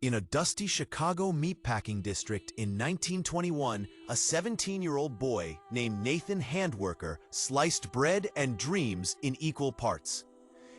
In a dusty Chicago meatpacking district in 1921, a 17-year-old boy named Nathan Handwerker sliced bread and dreams in equal parts.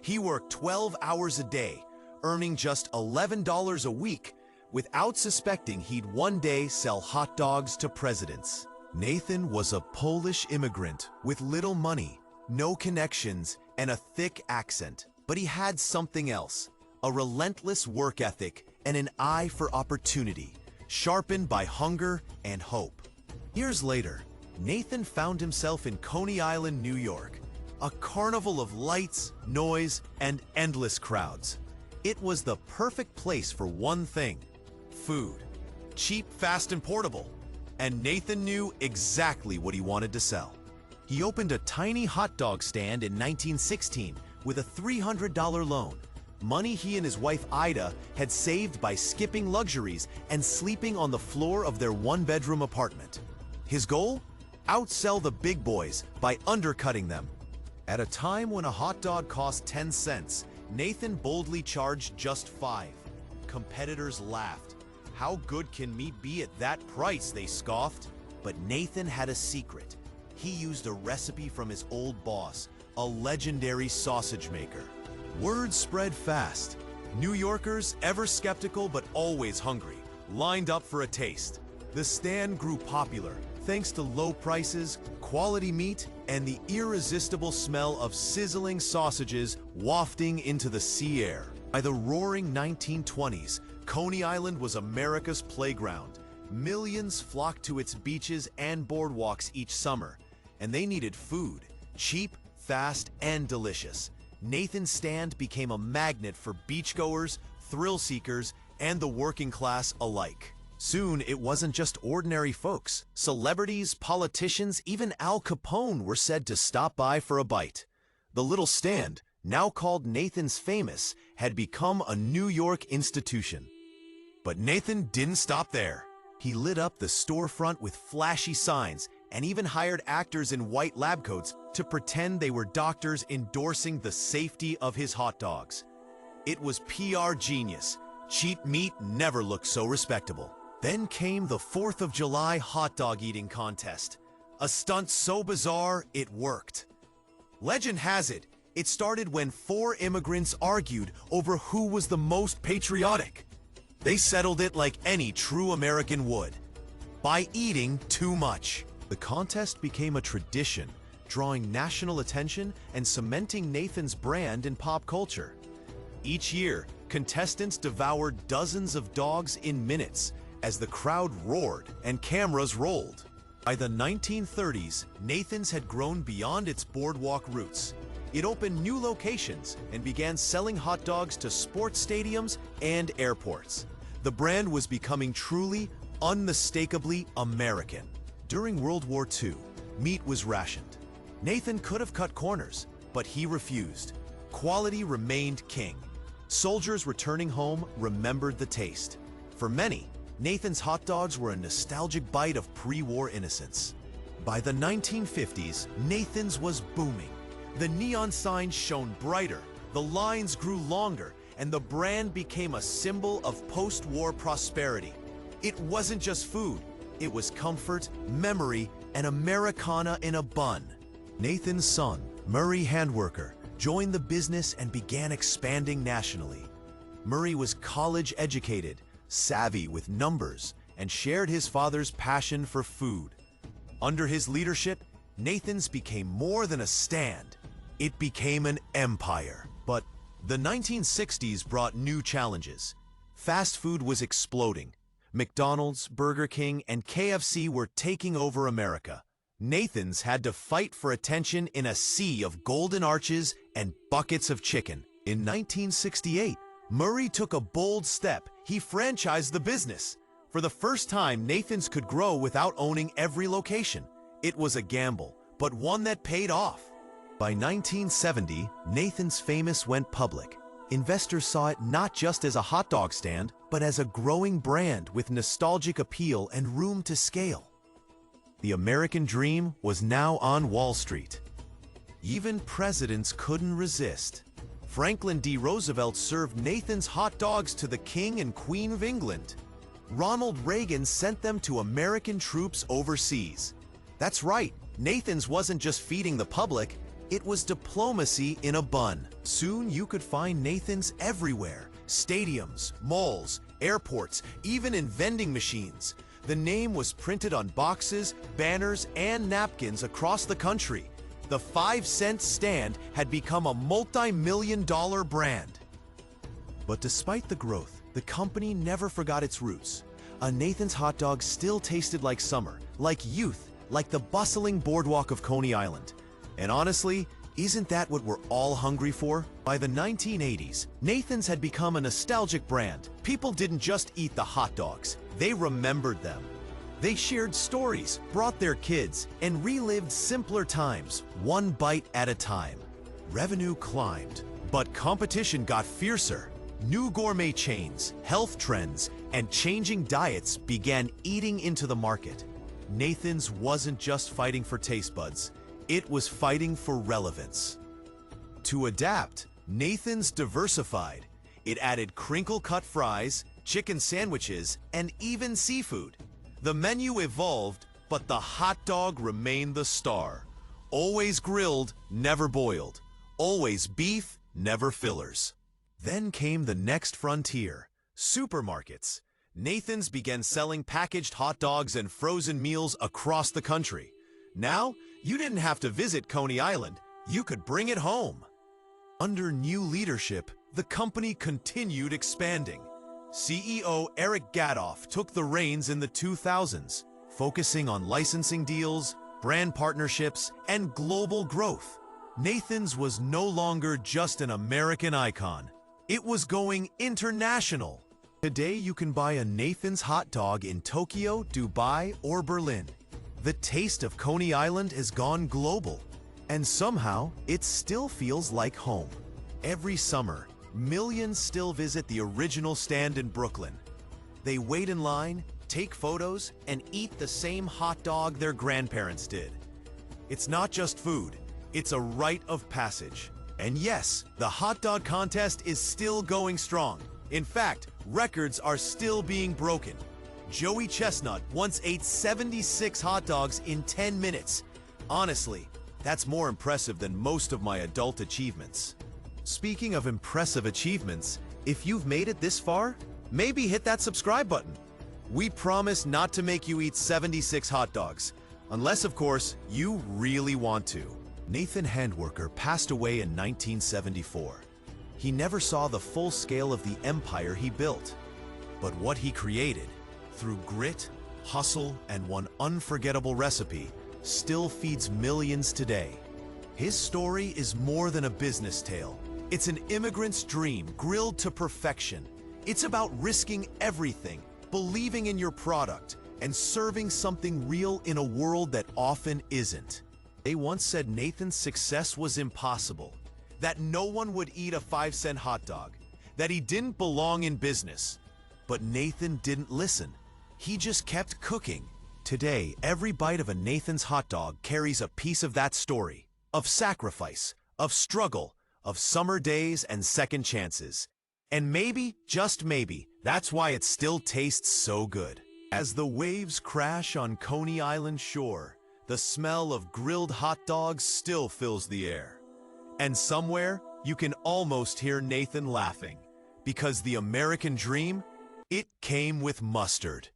He worked 12 hours a day, earning just $11 a week, without suspecting he'd one day sell hot dogs to presidents. Nathan was a Polish immigrant with little money, no connections, and a thick accent. But he had something else, a relentless work ethic and an eye for opportunity, sharpened by hunger and hope. Years later, Nathan found himself in Coney Island, New York, a carnival of lights, noise, and endless crowds. It was the perfect place for one thing: food. Cheap, fast, and portable. And Nathan knew exactly what he wanted to sell. He opened a tiny hot dog stand in 1916 with a $300 loan, money he and his wife Ida had saved by skipping luxuries and sleeping on the floor of their one-bedroom apartment. His goal? Outsell the big boys by undercutting them. At a time when a hot dog cost 10 cents, Nathan boldly charged just 5. Competitors laughed. How good can meat be at that price, they scoffed. But Nathan had a secret. He used a recipe from his old boss, a legendary sausage maker. Word spread fast. New Yorkers, ever skeptical but always hungry, lined up for a taste. The stand grew popular thanks to low prices, quality meat, and the irresistible smell of sizzling sausages wafting into the sea air. By the roaring 1920s, Coney Island was America's playground. Millions flocked to its beaches and boardwalks each summer, and they needed food, cheap, fast, and delicious. Nathan's stand became a magnet for beachgoers, thrill seekers, and the working class alike. Soon, it wasn't just ordinary folks. Celebrities, politicians, even Al Capone were said to stop by for a bite. The little stand, now called Nathan's Famous, had become a New York institution. But Nathan didn't stop there. He lit up the storefront with flashy signs and even hired actors in white lab coats to pretend they were doctors endorsing the safety of his hot dogs. It was PR genius. Cheap meat never looked so respectable. Then came the 4th of July hot dog eating contest. A stunt so bizarre, it worked. Legend has it, it started when 4 immigrants argued over who was the most patriotic. They settled it like any true American would, by eating too much. The contest became a tradition, drawing national attention and cementing Nathan's brand in pop culture. Each year, contestants devoured dozens of dogs in minutes as the crowd roared and cameras rolled. By the 1930s, Nathan's had grown beyond its boardwalk roots. It opened new locations and began selling hot dogs to sports stadiums and airports. The brand was becoming truly, unmistakably American. During World War II, meat was rationed. Nathan could have cut corners, but he refused. Quality remained king. Soldiers returning home remembered the taste. For many, Nathan's hot dogs were a nostalgic bite of pre-war innocence. By the 1950s, Nathan's was booming. The neon signs shone brighter, the lines grew longer, and the brand became a symbol of post-war prosperity. It wasn't just food, it was comfort, memory, and Americana in a bun. Nathan's son, Murray Handwerker, joined the business and began expanding nationally. Murray was college-educated, savvy with numbers, and shared his father's passion for food. Under his leadership, Nathan's became more than a stand. It became an empire. But the 1960s brought new challenges. Fast food was exploding. McDonald's, Burger King, and KFC were taking over America. Nathan's had to fight for attention in a sea of golden arches and buckets of chicken. In 1968, Murray took a bold step. He franchised the business. For the first time, Nathan's could grow without owning every location. It was a gamble, but one that paid off. By 1970, Nathan's Famous went public. Investors saw it not just as a hot dog stand, but as a growing brand with nostalgic appeal and room to scale. The American dream was now on Wall Street. Even presidents couldn't resist. Franklin D. Roosevelt served Nathan's hot dogs to the King and Queen of England. Ronald Reagan sent them to American troops overseas. That's right, Nathan's wasn't just feeding the public, it was diplomacy in a bun. Soon you could find Nathan's everywhere. Stadiums, malls, airports, even in vending machines. The name was printed on boxes, banners, and napkins across the country. The 5-cent stand had become a multi-million-dollar brand. But despite the growth, the company never forgot its roots. A Nathan's hot dog still tasted like summer, like youth, like the bustling boardwalk of Coney Island. And honestly, isn't that what we're all hungry for? By the 1980s, Nathan's had become a nostalgic brand. People didn't just eat the hot dogs, they remembered them. They shared stories, brought their kids, and relived simpler times, one bite at a time. Revenue climbed, but competition got fiercer. New gourmet chains, health trends, and changing diets began eating into the market. Nathan's wasn't just fighting for taste buds, it was fighting for relevance. To adapt, Nathan's diversified. It added crinkle-cut fries, chicken sandwiches, and even seafood. The menu evolved, but the hot dog remained the star. Always grilled, never boiled. Always beef, never fillers. Then came the next frontier, supermarkets. Nathan's began selling packaged hot dogs and frozen meals across the country. Now, you didn't have to visit Coney Island, you could bring it home. Under new leadership, the company continued expanding. CEO Eric Gadoff took the reins in the 2000s, focusing on licensing deals, brand partnerships, and global growth. Nathan's was no longer just an American icon. It was going international. Today, you can buy a Nathan's hot dog in Tokyo, Dubai, or Berlin. The taste of Coney Island has gone global, and somehow it still feels like home. Every summer, millions still visit the original stand in Brooklyn. They wait in line, take photos, and eat the same hot dog their grandparents did. It's not just food, it's a rite of passage. And yes, the hot dog contest is still going strong. In fact, records are still being broken. Joey Chestnut once ate 76 hot dogs in 10 minutes. Honestly, that's more impressive than most of my adult achievements. Speaking of impressive achievements, if you've made it this far, maybe hit that subscribe button. We promise not to make you eat 76 hot dogs, unless of course you really want to. Nathan Handwerker passed away in 1974. He never saw the full scale of the empire he built. But what he created, through grit, hustle, and one unforgettable recipe, still feeds millions today. His story is more than a business tale. It's an immigrant's dream grilled to perfection. It's about risking everything, believing in your product, and serving something real in a world that often isn't. They once said Nathan's success was impossible, that no one would eat a 5-cent hot dog, that he didn't belong in business. But Nathan didn't listen. He just kept cooking. Today, every bite of a Nathan's hot dog carries a piece of that story, of sacrifice, of struggle, of summer days and second chances. And maybe, just maybe, that's why it still tastes so good. As the waves crash on Coney Island shore, the smell of grilled hot dogs still fills the air. And somewhere, you can almost hear Nathan laughing, because the American dream, it came with mustard.